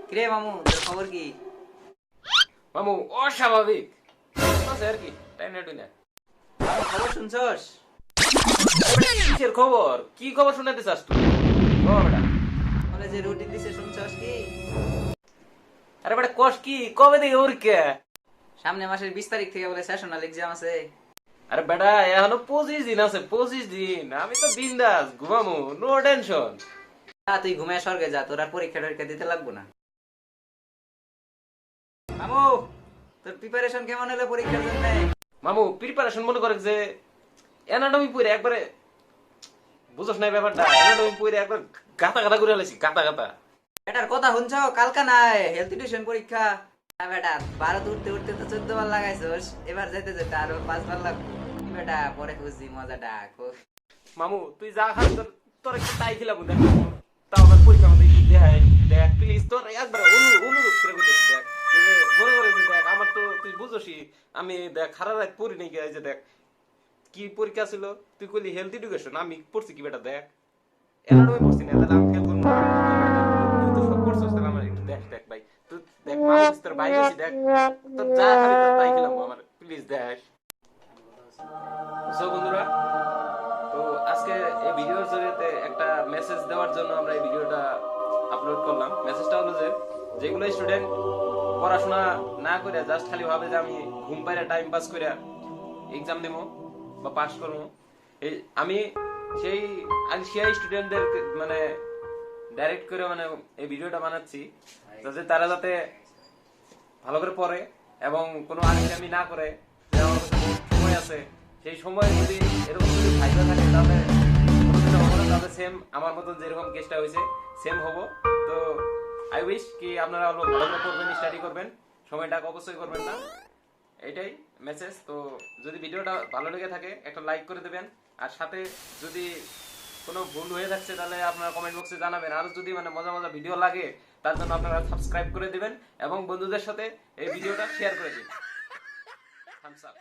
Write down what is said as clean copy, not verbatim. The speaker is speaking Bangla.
কিরে মামু, তোর খবর কি? মামু অস্বাভাবিক আছে আর কি, তাই না টুই না? মামু, খবর শুনছস? কিসের খবর? কি খবর শোনাতে চাস তুই? ও বেটা, কলেজে রুটিন দিছে, শুনছস কি? আরে বেটা কস কি, কবে থেকে পরীক্ষা? সামনে মাসের 20 তারিখ থেকে বলে সেশনাল এক্সাম আছে। আরে বেটা এখনো 25 দিন আছে, 25 দিন। আমি তো বিন্দাস ঘুমামু, নো টেনশন। তুই ঘুমায় স্বর্গে যা, তোর আর পরীক্ষা টরীক্ষা দিতে লাগবো না। মামু, তোর প্রিপারেশন কেমন হলো পরীক্ষার জন্য? মামু প্রিপারেশন মনে করে যে অ্যানাটমি পড়ে একবারে বুঝছ না ব্যাপারটা, অ্যানাটমি পড়ে একবার গাতা গাতা করে ফেলেছি, গাতা গাতা। এটার কথা শুনছো? কালকা নাই হেলথ টিউশন পরীক্ষা। বেটা 12 উঠতে উঠতে তো 14 বার লাগাইছস, এবার যেতে যেতে আরো 5 বার লাগবে। কি বেটা, পরে খুঁজছি মজাটা। মামু তুই যা খাস তোর তোর একটু তাই খিলাবো দেখ। তাও আবার পরীক্ষার মধ্যে কি দেখায় দেখ প্লিজ, তোর একবার অনুরোধ করে বলতেছি দেখ। এই যে মনে করে যে দেখ আমার তো তুই বুঝোসই আমি দেখ সারা রাত পড়ি নাই, এই যে দেখ কি পরীক্ষা ছিল, তুই কইলি হেলথ এডুকেশন, আমি পড়ছি কি বেটা দেখ এনাডমি পড়ছি না, তাহলে আমি ফেল করবো না? তুই তো সব পড়ছিস, তাহলে আমার একটু দেখ দেখ ভাই, তুই দেখ মামু তোর ভাই বেশি দেখ, তোর যা খাবি তোর তাই খিলাবো আমার, প্লিজ দেখ। সো বন্ধুরা, তো আজকে এই ভিডিওর জরিয়ে একটা মেসেজ দেওয়ার জন্য আমরা এই ভিডিওটা আপলোড করলাম। মেসেজটা হলো যে যেগুলো স্টুডেন্ট পড়াশোনা না করে জাস্ট খালি ভাবে যে আমি ঘুম পাইরে টাইম পাস করে এক্সাম দেবো বা পাস করবো, এই আমি সেই সেই স্টুডেন্টদের মানে ডাইরেক্ট করে মানে এই ভিডিওটা বানাচ্ছি যাতে তারা যাতে ভালো করে পড়ে এবং কোনো আলসেমি না করে। যে আমার কাছে বহুত সময় আছে, সেই সময় যদি এরকম যদি ভাইবা থাকে তাহলে কোনোদিনও হবো না, তাহলে সেম আমার মতন যেরকম কেসটা হয়েছে সেম হবো। তো আই উইশ কি আপনারা ভালো করে পড়বেন, স্টাডি করবেন, সময়টা অবশ্যই করবেন না, এটাই মেসেজ। তো যদি ভিডিওটা ভালো লেগে থাকে একটা লাইক করে দেবেন, আর সাথে যদি কোনো ভুল হয়ে যাচ্ছে তাহলে আপনারা কমেন্ট বক্সে জানাবেন। আর যদি মানে মজা মজা ভিডিও লাগে তার জন্য আপনারা সাবস্ক্রাইব করে দিবেন এবং বন্ধুদের সাথে এই ভিডিওটা শেয়ার করে দিন। Thumbs up.